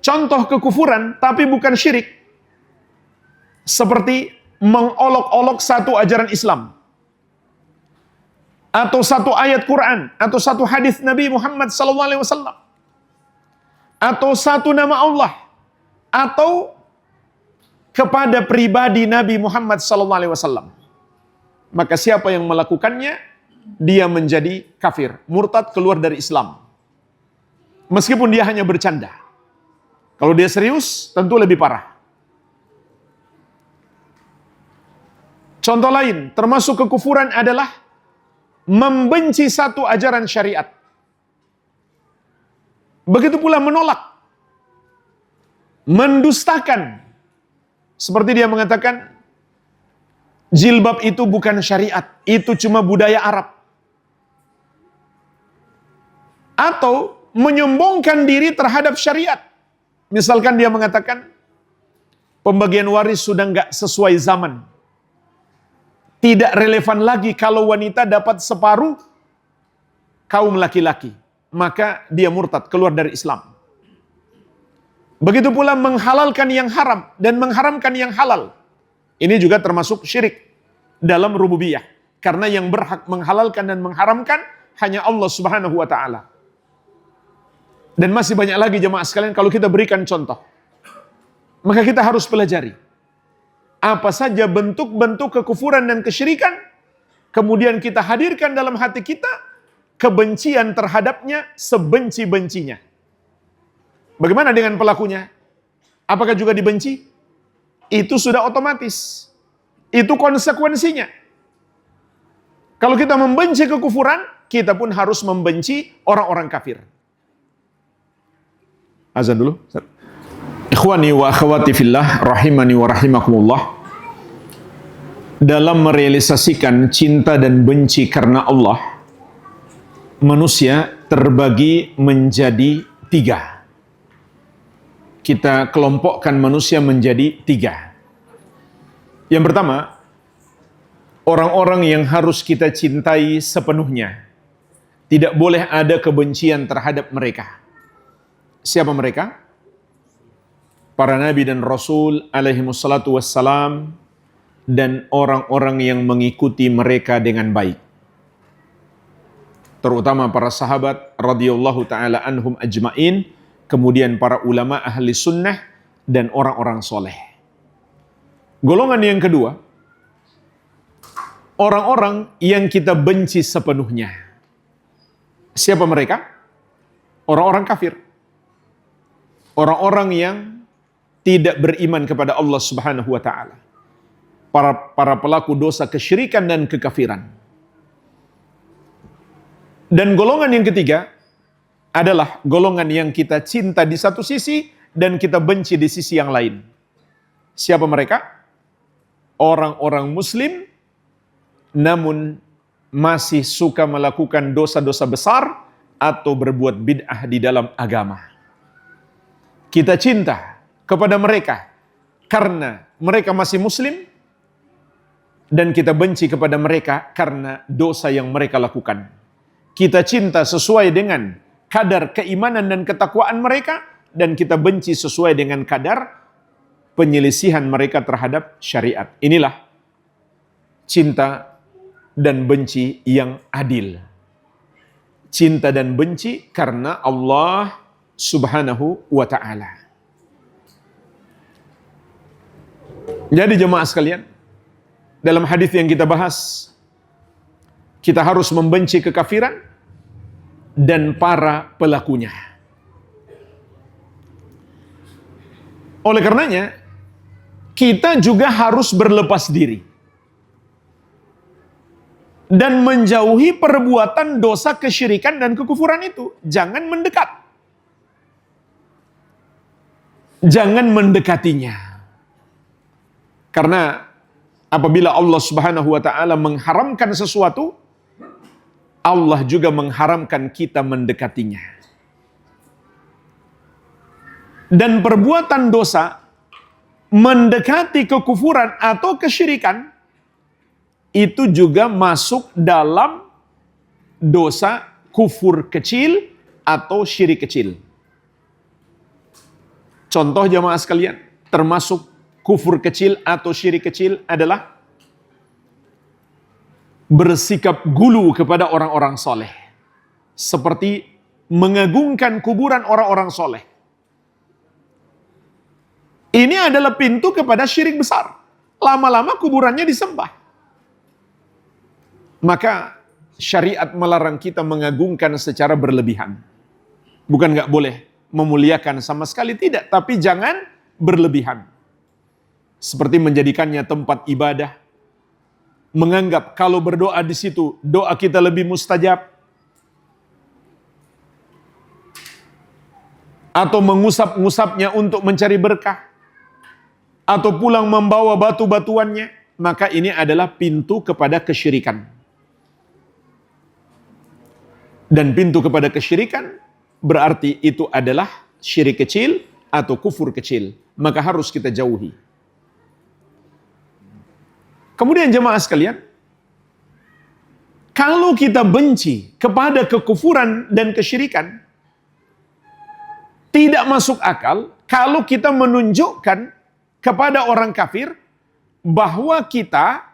Contoh kekufuran tapi bukan syirik. Seperti mengolok-olok satu ajaran Islam. Atau satu ayat Quran. Atau satu hadis Nabi Muhammad SAW. Atau satu nama Allah. Atau kepada pribadi Nabi Muhammad SAW. Maka siapa yang melakukannya, dia menjadi kafir, murtad, keluar dari Islam. Meskipun dia hanya bercanda. Kalau dia serius, tentu lebih parah. Contoh lain, termasuk kekufuran adalah membenci satu ajaran syariat. Begitu pula menolak, mendustakan. Seperti dia mengatakan, jilbab itu bukan syariat, itu cuma budaya Arab. Atau menyombongkan diri terhadap syariat. Misalkan dia mengatakan, pembagian waris sudah nggak sesuai zaman. Tidak relevan lagi kalau wanita dapat separuh kaum laki-laki. Maka dia murtad, keluar dari Islam. Begitu pula menghalalkan yang haram dan mengharamkan yang halal. Ini juga termasuk syirik dalam rububiyah. Karena yang berhak menghalalkan dan mengharamkan hanya Allah Subhanahu wa ta'ala. Dan masih banyak lagi jemaah sekalian kalau kita berikan contoh. Maka kita harus pelajari. Apa saja bentuk-bentuk kekufuran dan kesyirikan. Kemudian kita hadirkan dalam hati kita kebencian terhadapnya sebenci-bencinya. Bagaimana dengan pelakunya? Apakah juga dibenci? Itu sudah otomatis. Itu konsekuensinya. Kalau kita membenci kekufuran, kita pun harus membenci orang-orang kafir. Azan dulu. Ikhwani wa akhwati fillah, rahimani wa rahimakumullah. Dalam merealisasikan cinta dan benci karena Allah, manusia terbagi menjadi 3. Kita kelompokkan manusia menjadi 3. Yang pertama, orang-orang yang harus kita cintai sepenuhnya. Tidak boleh ada kebencian terhadap mereka. Siapa mereka? Para nabi dan rasul alaihimussalatu wassalam dan orang-orang yang mengikuti mereka dengan baik. Terutama para sahabat radhiyallahu taala anhum ajmain, kemudian para ulama ahli sunnah dan orang-orang soleh. Golongan yang kedua, orang-orang yang kita benci sepenuhnya. Siapa mereka? Orang-orang kafir. Orang-orang yang tidak beriman kepada Allah Subhanahu wa taala. Para pelaku dosa kesyirikan dan kekafiran. Dan golongan yang ketiga adalah golongan yang kita cinta di satu sisi dan kita benci di sisi yang lain. Siapa mereka? Orang-orang muslim namun masih suka melakukan dosa-dosa besar atau berbuat bid'ah di dalam agama. Kita cinta kepada mereka karena mereka masih muslim dan kita benci kepada mereka karena dosa yang mereka lakukan. Kita cinta sesuai dengan kadar keimanan dan ketakwaan mereka dan kita benci sesuai dengan kadar penyelisihan mereka terhadap syariat. Inilah cinta dan benci yang adil. Cinta dan benci karena Allah Subhanahu wa ta'ala. Jadi jemaah sekalian, dalam hadis yang kita bahas, kita harus membenci kekafiran dan para pelakunya. Oleh karenanya, kita juga harus berlepas diri dan menjauhi perbuatan dosa kesyirikan dan kekufuran itu. Jangan mendekat. Jangan mendekatinya. Karena apabila Allah Subhanahu wa taala mengharamkan sesuatu, Allah juga mengharamkan kita mendekatinya. Dan perbuatan dosa mendekati kekufuran atau kesyirikan itu juga masuk dalam dosa kufur kecil atau syirik kecil. Contoh jamaah sekalian, termasuk kufur kecil atau syirik kecil adalah bersikap gulu kepada orang-orang soleh. Seperti mengagungkan kuburan orang-orang soleh. Ini adalah pintu kepada syirik besar. Lama-lama kuburannya disembah. Maka syariat melarang kita mengagungkan secara berlebihan. Bukan nggak boleh memuliakan sama sekali, tidak. Tapi jangan berlebihan. Seperti menjadikannya tempat ibadah. Menganggap kalau berdoa di situ, doa kita lebih mustajab. Atau mengusap-ngusapnya untuk mencari berkah. Atau pulang membawa batu-batuannya, maka ini adalah pintu kepada kesyirikan. Dan pintu kepada kesyirikan berarti itu adalah syirik kecil atau kufur kecil. Maka harus kita jauhi. Kemudian jemaah sekalian, kalau kita benci kepada kekufuran dan kesyirikan, tidak masuk akal kalau kita menunjukkan kepada orang kafir bahwa kita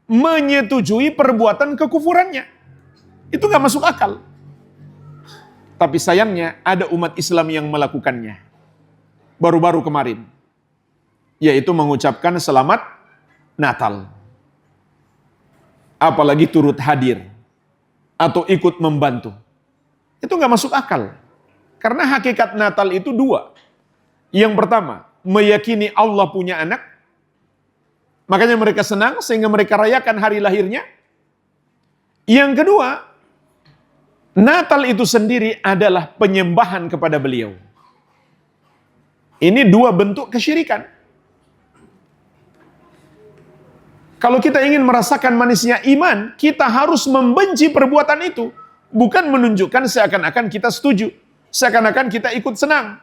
menyetujui perbuatan kekufurannya. Itu gak masuk akal. Tapi sayangnya ada umat Islam yang melakukannya. Baru-baru kemarin. Yaitu mengucapkan selamat Natal. Apalagi turut hadir. Atau ikut membantu. Itu gak masuk akal. Karena hakikat Natal itu dua. Yang pertama, meyakini Allah punya anak. Makanya mereka senang sehingga mereka rayakan hari lahirnya. Yang kedua, Natal itu sendiri adalah penyembahan kepada beliau. Ini dua bentuk kesyirikan. Kalau kita ingin merasakan manisnya iman, kita harus membenci perbuatan itu. Bukan menunjukkan seakan-akan kita setuju. Seakan-akan kita ikut senang.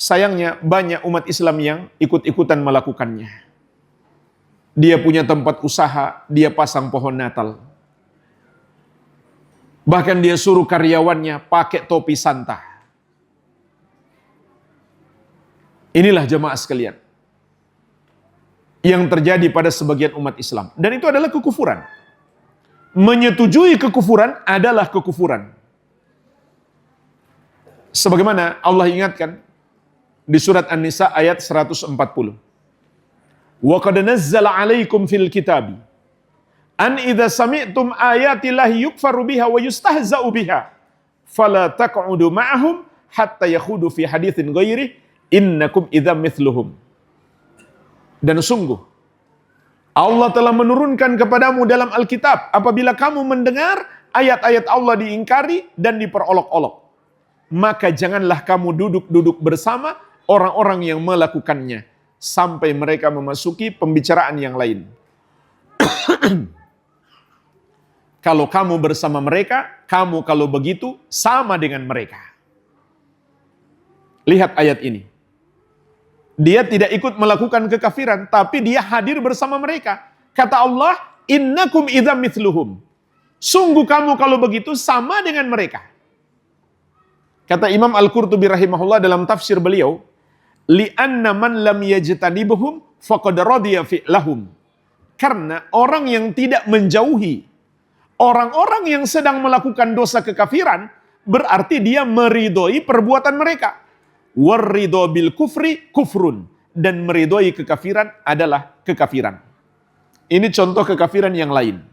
Sayangnya banyak umat Islam yang ikut-ikutan melakukannya. Dia punya tempat usaha, dia pasang pohon Natal. Bahkan dia suruh karyawannya pakai topi Santa. Inilah jemaah sekalian yang terjadi pada sebagian umat Islam. Dan itu adalah kekufuran. Menyetujui kekufuran adalah kekufuran. Sebagaimana Allah ingatkan di surat An-Nisa ayat 140. Wa qad nazzala 'alaikum fil kitabi an idza sami'tum ayatillahi yukfaru biha wa yustahza'u biha fala taq'udu ma'ahum hatta yakhudu fi haditsin ghairi innakum idzam mithluhum. Dan sungguh Allah telah menurunkan kepadamu dalam Alkitab apabila kamu mendengar ayat-ayat Allah diingkari dan diperolok-olok, maka janganlah kamu duduk-duduk bersama orang-orang yang melakukannya sampai mereka memasuki pembicaraan yang lain. Kalau kamu bersama mereka, kamu kalau begitu sama dengan mereka. Lihat ayat ini. Dia tidak ikut melakukan kekafiran, tapi dia hadir bersama mereka. Kata Allah, innakum idzam mithluhum. Sungguh kamu kalau begitu sama dengan mereka. Kata Imam Al-Qurtubi rahimahullah dalam tafsir beliau, li'anna man lam yajtanibuhum faqad radiya fi'lahum. Karena orang yang tidak menjauhi orang-orang yang sedang melakukan dosa kekafiran, berarti dia meridhoi perbuatan mereka. Warridho bil kufri kufrun. Dan meridhoi kekafiran adalah kekafiran. Ini contoh kekafiran yang lain.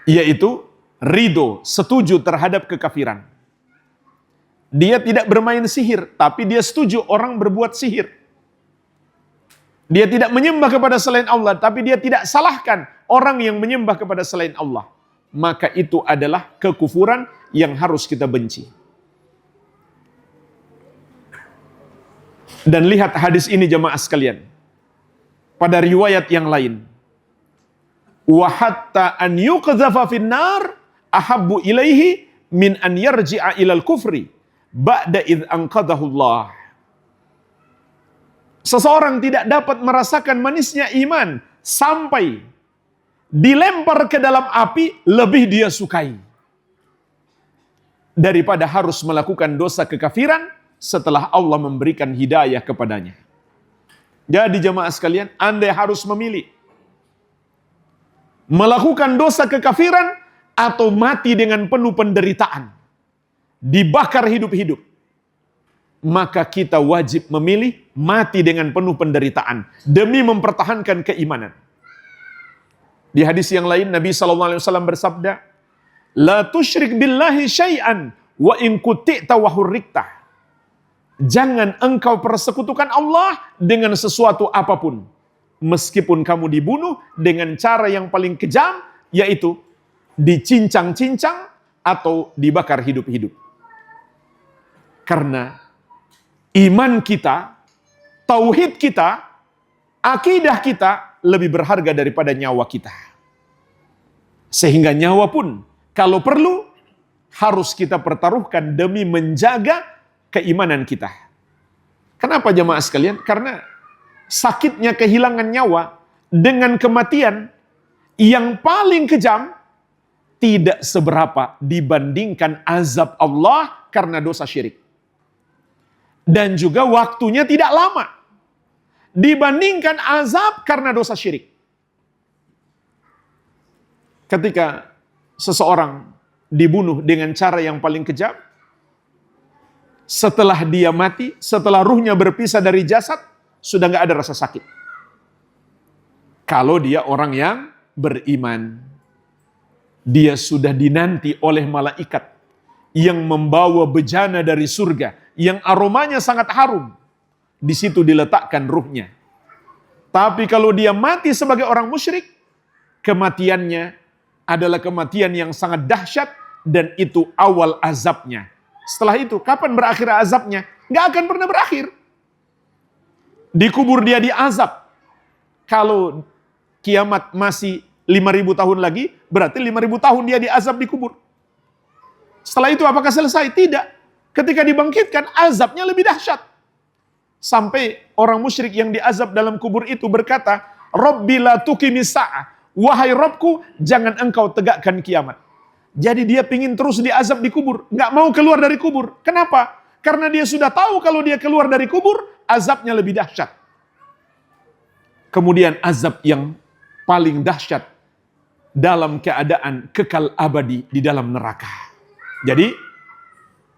Yaitu ridho, setuju terhadap kekafiran. Dia tidak bermain sihir, tapi dia setuju orang berbuat sihir. Dia tidak menyembah kepada selain Allah, tapi dia tidak salahkan orang yang menyembah kepada selain Allah. Maka itu adalah kekufuran yang harus kita benci. Dan lihat hadis ini jemaah sekalian. Pada riwayat yang lain. Wa hatta an yuqdhafa finnar ahabbu ilaihi min an yarji'a ilal kufri ba'da idh anqadahu Allah. Seseorang tidak dapat merasakan manisnya iman sampai dilempar ke dalam api lebih dia sukai daripada harus melakukan dosa kekafiran setelah Allah memberikan hidayah kepadanya. Jadi jemaah sekalian, Anda harus memilih melakukan dosa kekafiran atau mati dengan penuh penderitaan, dibakar hidup-hidup. Maka kita wajib memilih mati dengan penuh penderitaan demi mempertahankan keimanan. Di hadis yang lain Nabi SAW bersabda, "La tusyrik billahi syai'an wa in quti'ta wa hurrikta." Jangan engkau persekutukan Allah dengan sesuatu apapun, meskipun kamu dibunuh dengan cara yang paling kejam, yaitu dicincang-cincang atau dibakar hidup-hidup. Karena iman kita, tauhid kita, akidah kita lebih berharga daripada nyawa kita. Sehingga nyawa pun kalau perlu harus kita pertaruhkan demi menjaga keimanan kita. Kenapa jemaah sekalian? Karena sakitnya kehilangan nyawa dengan kematian yang paling kejam tidak seberapa dibandingkan azab Allah karena dosa syirik. Dan juga waktunya tidak lama dibandingkan azab karena dosa syirik. Ketika seseorang dibunuh dengan cara yang paling kejam, setelah dia mati, setelah ruhnya berpisah dari jasad, sudah nggak ada rasa sakit. Kalau dia orang yang beriman, dia sudah dinanti oleh malaikat yang membawa bejana dari surga, yang aromanya sangat harum. Di situ diletakkan ruhnya. Tapi kalau dia mati sebagai orang musyrik, kematiannya adalah kematian yang sangat dahsyat dan itu awal azabnya. Setelah itu, kapan berakhir azabnya? Nggak akan pernah berakhir. Dikubur dia diazab. Kalau kiamat masih 5.000 tahun lagi, berarti 5.000 tahun dia diazab dikubur. Setelah itu apakah selesai? Tidak. Ketika dibangkitkan, azabnya lebih dahsyat. Sampai orang musyrik yang diazab dalam kubur itu berkata, Rabbi la tuqimis sa'ah. Wahai Rabbku, jangan engkau tegakkan kiamat. Jadi dia pingin terus diazab di kubur. Nggak mau keluar dari kubur. Kenapa? Karena dia sudah tahu kalau dia keluar dari kubur, azabnya lebih dahsyat. Kemudian azab yang paling dahsyat dalam keadaan kekal abadi di dalam neraka. Jadi,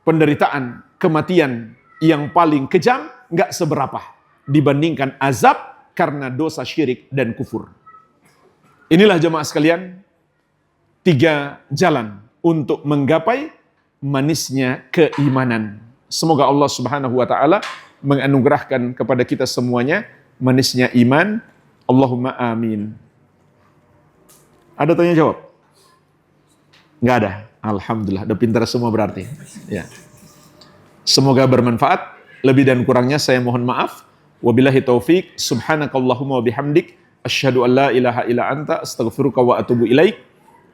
penderitaan, kematian yang paling kejam nggak seberapa dibandingkan azab karena dosa syirik dan kufur. Inilah jemaah sekalian, 3 jalan untuk menggapai manisnya keimanan. Semoga Allah Subhanahu wa taala menganugerahkan kepada kita semuanya manisnya iman. Allahumma amin. Ada tanya jawab? Nggak ada. Alhamdulillah, udah pintar semua berarti. Ya. Semoga bermanfaat. Lebih dan kurangnya saya mohon maaf. Wabillahi taufik. Subhanakallahumma wabihamdik. Asyhadu an la ilaha illa anta astaghfiruka wa atubu ilaik.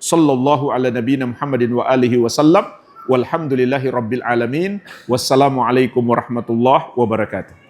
Sallallahu ala nabiyina Muhammadin wa alihi wasallam. Walhamdulillahi rabbil alamin. Wassalamualaikum warahmatullahi wabarakatuh.